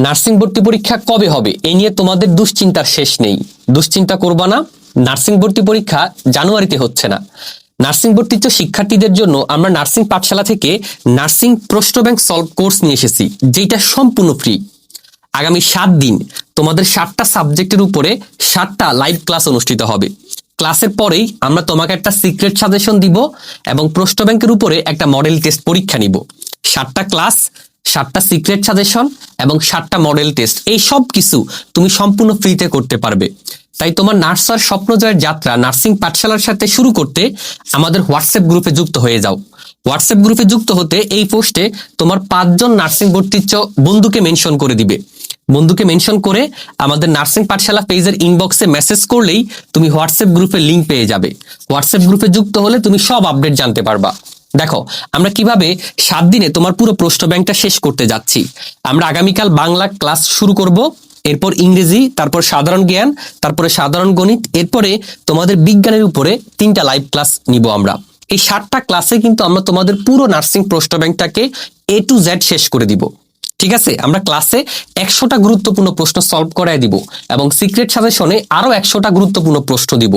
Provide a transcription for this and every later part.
Nursing ভর্তি পরীক্ষা কবে হবে এই নিয়ে তোমাদের দুশ্চিন্তার শেষ নেই। দুশ্চিন্তা করবা না, নার্সিং ভর্তি পরীক্ষা জানুয়ারিতে হচ্ছে না। নার্সিং ভর্তিচ্ছ শিক্ষার্থীদের জন্য আমরা নার্সিং পাঠশালা থেকে নার্সিং প্রশ্ন ব্যাংক সলভ কোর্স নিয়ে এসেছি, যেটা সম্পূর্ণ ফ্রি। আগামী 7 দিন তোমাদের 7টা সাবজেক্টের উপরে 7টা লাইভ ক্লাস অনুষ্ঠিত হবে। ক্লাসের পরেই আমরা তোমাকে একটা সিক্রেট সাজেশন দিব এবং প্রশ্ন ব্যাংকের উপরে একটা মডেল টেস্ট পরীক্ষা নিব। 7টা ক্লাস, 7টা সিক্রেট সাজেশন এবং 7টা মডেল টেস্ট, এই সব কিছু তুমি সম্পূর্ণ ফ্রিতে করতে পারবে। তাই তোমার নার্সার স্বপ্নজয়ের যাত্রা নার্সিং পাঠশালার সাথে শুরু করতে আমাদের হোয়াটসঅ্যাপ গ্রুপে যুক্ত হয়ে যাও। হোয়াটসঅ্যাপ গ্রুপে যুক্ত হতে এই পোস্টে তোমার 5 জন নার্সিং ভর্তিচ্ছ বন্ধুকে মেনশন করে দিবে। বন্ধুকে মেনশন করে আমাদের নার্সিং পাঠশালা পেজের ইনবক্সে মেসেজ করলেই তুমি হোয়াটসঅ্যাপ গ্রুপের লিংক পেয়ে যাবে। হোয়াটসঅ্যাপ গ্রুপে যুক্ত হলে তুমি সব আপডেট জানতে পারবা। দেখো আমরা কিভাবে 7 দিনে তোমার পুরো প্রশ্ন ব্যাংকটা শেষ করতে যাচ্ছি। আমরা আগামীকাল বাংলা ক্লাস শুরু করব, এরপর ইংরেজি, তারপর সাধারণ জ্ঞান, তারপরে সাধারণ গণিত, এরপরে তোমাদের বিজ্ঞানের উপরে 3টা লাইভ ক্লাস নিব আমরা। এই 7টা ক্লাসে কিন্তু আমরা তোমাদের পুরো নার্সিং প্রশ্ন ব্যাংকটাকে A to Z শেষ করে দিব। ঠিক আছে, আমরা ক্লাসে 100টা গুরুত্বপূর্ণ প্রশ্ন সলভ করায় দিব এবং সিক্রেট সাজেশনে আরো 100টা গুরুত্বপূর্ণ প্রশ্ন দিব।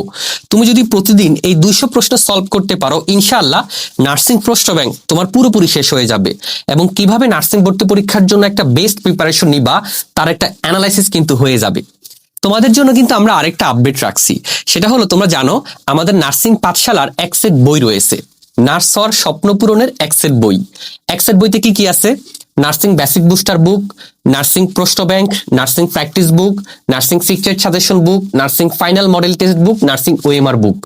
তুমি যদি প্রতিদিন এই 200 প্রশ্ন সলভ করতে পারো, ইনশাআল্লাহ নার্সিং প্রশ্ন ব্যাংক তোমার পুরোপুরি শেষ হয়ে যাবে। এবং কিভাবে নার্সিং ভর্তি পরীক্ষার জন্য একটা বেস্ট প্রিপারেশন নিবা তার একটা অ্যানালাইসিস কিন্তু হয়ে যাবে। তোমাদের জন্য কিন্তু আমরা আরেকটা আপডেট রাখছি, সেটা হলো তোমরা জানো আমাদের নার্সিং পাঠশালার এক সেট বই রয়েছে, নার্স হওয়ার স্বপ্ন পূরণের এক সেট বই। এক সেট বইতে কি কি আছে? নার্সিং বেসিক বুস্টার বুক, নার্সিং প্রশ্ন ব্যাংক, নার্সিং প্র্যাকটিস বুক, নার্সিং সিক্রেট সাজেশন বুক, নার্সিং ফাইনাল মডেল টেস্ট বুক, নার্সিং ওএমআর বুক।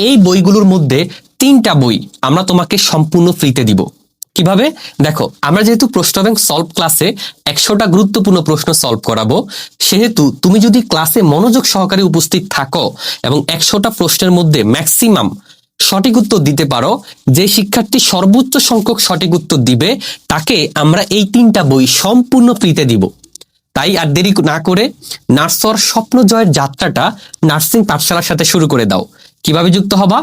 এই বইগুলোর মধ্যে 3টা বই আমরা তোমাকে সম্পূর্ণ ফ্রিতে দিব। কিভাবে? দেখো, আমরা যেহেতু প্রশ্ন ব্যাংক সলভ ক্লাসে 100টা গুরুত্বপূর্ণ প্রশ্ন সলভ করাবো, সেহেতু তুমি যদি ক্লাসে মনোযোগ সহকারে উপস্থিত থাকো এবং 100টা প্রশ্নের মধ্যে ম্যাক্সিমাম সঠিক উত্তর দিতে পারো, যে শিক্ষার্থী সর্বোচ্চ সংখ্যক সঠিক উত্তর দিবে তাকে আমরা এই 3টা বই সম্পূর্ণ ফ্রিতে দিব। তাই আর দেরি না করে নার্স হওয়ার স্বপ্ন জয়ের যাত্রাটা নার্সিং পাঠশালার সাথে শুরু করে দাও। কিভাবে যুক্ত হবা?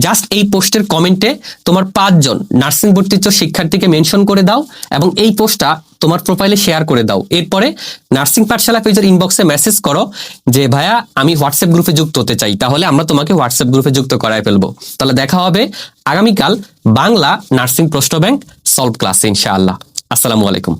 জাস্ট এই পোস্টের কমেন্টে তোমার 5 জন নার্সিং ভর্তিচ্ছ শিক্ষার্থীকে মেনশন করে দাও এবং এই পোস্টটা তোমার প্রোফাইলে শেয়ার করে দাও। এরপরে নার্সিং পাঠশালা পেজের ইনবক্সে মেসেজ করো যে ভাইয়া আমি হোয়াটসঅ্যাপ গ্রুপে যুক্ত হতে চাই, তাহলে আমরা তোমাকে হোয়াটসঅ্যাপ গ্রুপে যুক্ত করায় ফেলবো। তাহলে দেখা হবে আগামীকাল বাংলা নার্সিং প্রশ্ন ব্যাংক সলভ ক্লাসে ইনশাআল্লাহ। আসসালামু আলাইকুম।